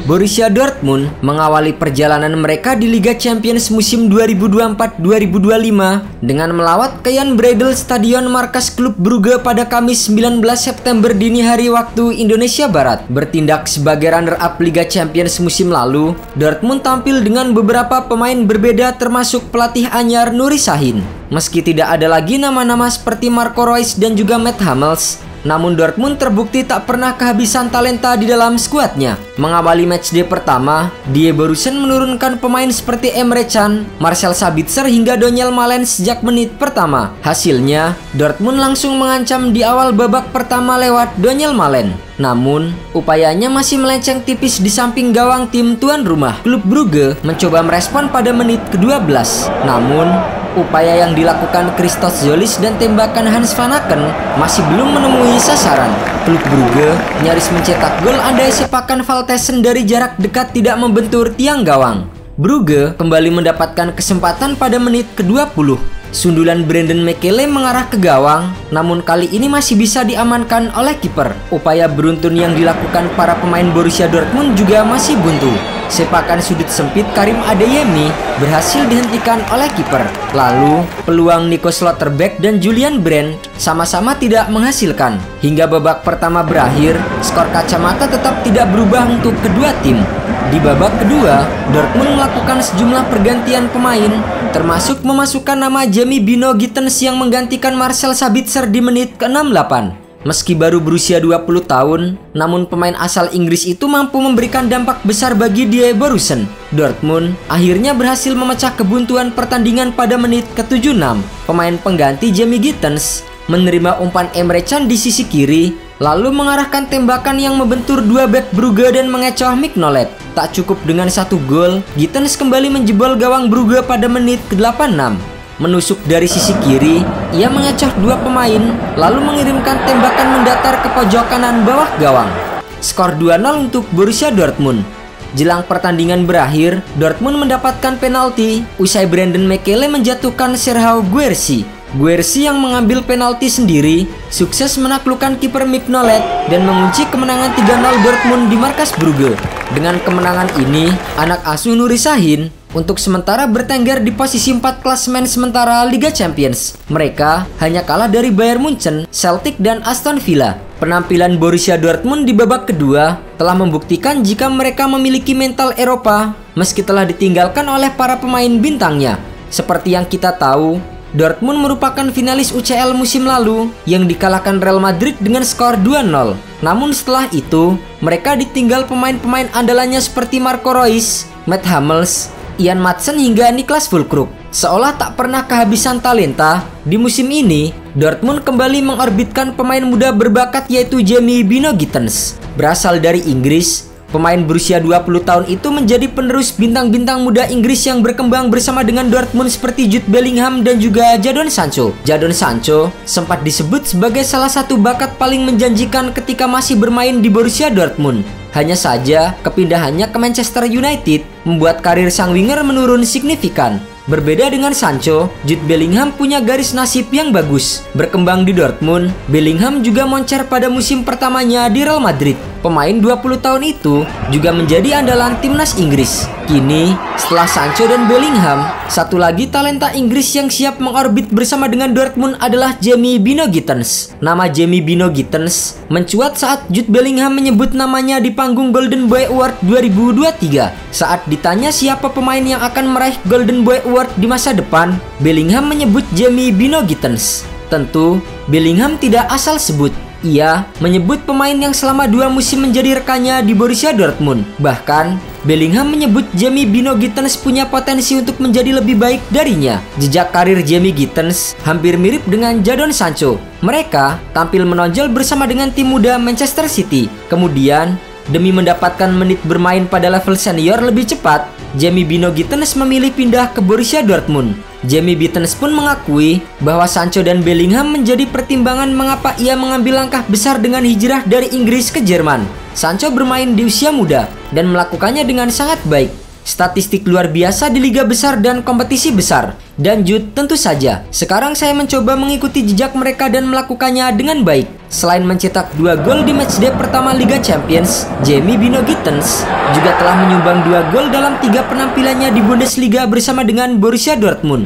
Borussia Dortmund mengawali perjalanan mereka di Liga Champions musim 2024-2025 dengan melawat ke Jan Breydel Stadion markas klub Brugge pada Kamis 19 September dini hari waktu Indonesia Barat. Bertindak sebagai runner-up Liga Champions musim lalu, Dortmund tampil dengan beberapa pemain berbeda termasuk pelatih anyar Nuri Sahin. Meski tidak ada lagi nama-nama seperti Marco Reus dan juga Mats Hummels, namun Dortmund terbukti tak pernah kehabisan talenta di dalam skuadnya. Mengawali matchday pertama, Die Borussen menurunkan pemain seperti Emre Can, Marcel Sabitzer hingga Donyell Malen sejak menit pertama. Hasilnya, Dortmund langsung mengancam di awal babak pertama lewat Donyell Malen. Namun, upayanya masih melenceng tipis di samping gawang tim tuan rumah. Klub Brugge mencoba merespon pada menit ke-12. Namun, upaya yang dilakukan Christos Zolis dan tembakan Hans van Aken masih belum menemui sasaran. Klub Brugge nyaris mencetak gol andai sepakan Valtessen dari jarak dekat tidak membentur tiang gawang. Brugge kembali mendapatkan kesempatan pada menit ke-20. Sundulan Brandon Mekele mengarah ke gawang, namun kali ini masih bisa diamankan oleh kiper. Upaya beruntun yang dilakukan para pemain Borussia Dortmund juga masih buntu. Sepakan sudut sempit Karim Adeyemi berhasil dihentikan oleh kiper. Lalu, peluang Nico Slotterbeck dan Julian Brandt sama-sama tidak menghasilkan. Hingga babak pertama berakhir, skor kacamata tetap tidak berubah untuk kedua tim. Di babak kedua, Dortmund melakukan sejumlah pergantian pemain, termasuk memasukkan nama Jamie Bino Gittens yang menggantikan Marcel Sabitzer di menit ke-68. Meski baru berusia 20 tahun, namun pemain asal Inggris itu mampu memberikan dampak besar bagi Die Borussen. Dortmund akhirnya berhasil memecah kebuntuan pertandingan pada menit ke-76. Pemain pengganti Jamie Gittens menerima umpan Emre Can di sisi kiri, lalu mengarahkan tembakan yang membentur dua bek Brugge dan mengecoh Mignolet. Tak cukup dengan satu gol, Gittens kembali menjebol gawang Brugge pada menit ke-86. Menusuk dari sisi kiri, ia mengecoh dua pemain, lalu mengirimkan tembakan mendatar ke pojok kanan bawah gawang. Skor 2-0 untuk Borussia Dortmund. Jelang pertandingan berakhir, Dortmund mendapatkan penalti usai Brandon Mekele menjatuhkan Serhou Guirassy. Guirassy yang mengambil penalti sendiri sukses menaklukkan kiper Mignolet dan mengunci kemenangan 3-0 Dortmund di markas Brugge. Dengan kemenangan ini, anak asuh Nuri Sahin untuk sementara bertengger di posisi 4 klasemen sementara Liga Champions. Mereka hanya kalah dari Bayern Munchen, Celtic, dan Aston Villa. Penampilan Borussia Dortmund di babak kedua telah membuktikan jika mereka memiliki mental Eropa meski telah ditinggalkan oleh para pemain bintangnya. Seperti yang kita tahu, Dortmund merupakan finalis UCL musim lalu yang dikalahkan Real Madrid dengan skor 2-0. Namun setelah itu, mereka ditinggal pemain-pemain andalannya seperti Marco Reus, Mats Hummels, Ian Maatsen hingga Niklas Füllkrug. Seolah tak pernah kehabisan talenta, di musim ini Dortmund kembali mengorbitkan pemain muda berbakat yaitu Jamie Bino Gittens. Berasal dari Inggris, pemain berusia 20 tahun itu menjadi penerus bintang-bintang muda Inggris yang berkembang bersama dengan Dortmund seperti Jude Bellingham dan juga Jadon Sancho. Jadon Sancho sempat disebut sebagai salah satu bakat paling menjanjikan ketika masih bermain di Borussia Dortmund. Hanya saja, kepindahannya ke Manchester United membuat karir sang winger menurun signifikan. Berbeda dengan Sancho, Jude Bellingham punya garis nasib yang bagus. Berkembang di Dortmund, Bellingham juga moncer pada musim pertamanya di Real Madrid. Pemain 20 tahun itu juga menjadi andalan timnas Inggris. Kini, setelah Sancho dan Bellingham, satu lagi talenta Inggris yang siap mengorbit bersama dengan Dortmund adalah Jamie Bino Gittens. Nama Jamie Bino Gittens mencuat saat Jude Bellingham menyebut namanya di panggung Golden Boy Award 2023. Saat ditanya siapa pemain yang akan meraih Golden Boy Award di masa depan, Bellingham menyebut Jamie Bino Gittens. Tentu, Bellingham tidak asal sebut. Ia menyebut pemain yang selama 2 musim menjadi rekannya di Borussia Dortmund. Bahkan, Bellingham menyebut Jamie Bino Gittens punya potensi untuk menjadi lebih baik darinya. Jejak karir Jamie Gittens hampir mirip dengan Jadon Sancho. Mereka tampil menonjol bersama dengan tim muda Manchester City. Kemudian, demi mendapatkan menit bermain pada level senior lebih cepat, Jamie Bino Gittens memilih pindah ke Borussia Dortmund. Jamie Gittens pun mengakui bahwa Sancho dan Bellingham menjadi pertimbangan mengapa ia mengambil langkah besar dengan hijrah dari Inggris ke Jerman. Sancho bermain di usia muda dan melakukannya dengan sangat baik. statistik luar biasa di liga besar dan kompetisi besar. Dan Jude tentu saja, sekarang saya mencoba mengikuti jejak mereka dan melakukannya dengan baik. Selain mencetak 2 gol di matchday pertama Liga Champions, Jamie Bino Gittens juga telah menyumbang 2 gol dalam 3 penampilannya di Bundesliga bersama dengan Borussia Dortmund.